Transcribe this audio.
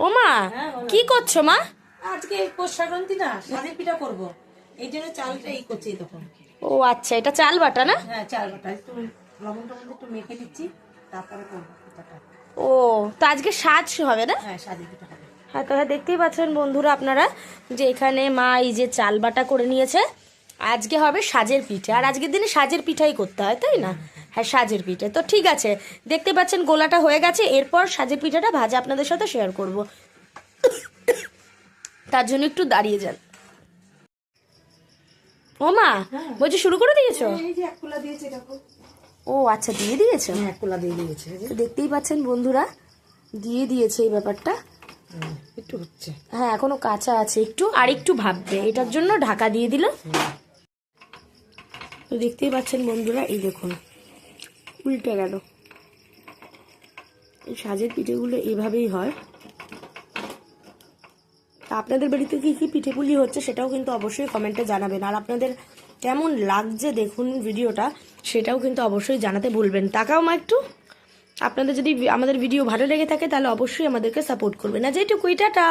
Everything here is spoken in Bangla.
ও মা, হ্যাঁ, বলো। কি করছো মা? আজকে পৌষ সংক্রান্তি না, সাদের পিঠা করব। এই জন্য চালটা করছি তখন। ও আচ্ছা, এটা চাল বাটা না? হ্যাঁ, চাল বাটা একটু লবণটা মধ্যে একটু মেখে দিচ্ছি, তারপরে করবো পিঠাটা। ও, তো আজকে সাজ হবে না? হ্যাঁ, সাদের পিঠা হবে। হ্যাঁ, তাহলে দেখতেই পাচ্ছেন বন্ধুরা আপনারা যে এখানে মা এই যে চাল বাটা করে নিয়েছে। আজকে হবে সাজের পিঠে, আর আজকের দিনে সাজের পিঠাই করতে হয়, তাই না? হ্যাঁ, সাজের পিঠে তো ঠিক আছে। দেখতে পাচ্ছেন গোলাটা হয়ে গেছে, এরপর সাজের পিঠাটা ভাজা আপনাদের সাথে শেয়ার করব। তার জন্য একটু দাঁড়িয়ে যান। ও মা, বলছি শুরু করে দিয়েছো? এই যে এক কুলা দিয়েছে দেখো। ও আচ্ছা, দিয়ে দিয়েছো। হ্যাঁ, এক কুলা দিয়ে দিয়েছে। তো দেখতেই পাচ্ছেন বন্ধুরা, দিয়ে দিয়েছে এই ব্যাপারটা। একটু হচ্ছে। হ্যাঁ, এখনো কাঁচা আছে একটু, আর একটু ভাববে, এটার জন্য ঢাকা দিয়ে দিল। তো দেখতেই পাচ্ছেন বন্ধুরা, এই দেখুন উল্টে গেল। এই সাজের পিঠেগুলো এভাবেই হয়। তা আপনাদের বাড়িতে কি কি পিঠেপুলি হচ্ছে সেটাও কিন্তু অবশ্যই কমেন্টে জানাবেন, আর আপনাদের কেমন লাগছে দেখুন ভিডিওটা সেটাও কিন্তু অবশ্যই জানাতে ভুলবেন। তাকাও মা একটু। আপনাদের যদি আমাদের ভিডিও ভালো লেগে থাকে তাহলে অবশ্যই আমাদেরকে সাপোর্ট করবেন। না যেটুকু, টাটা।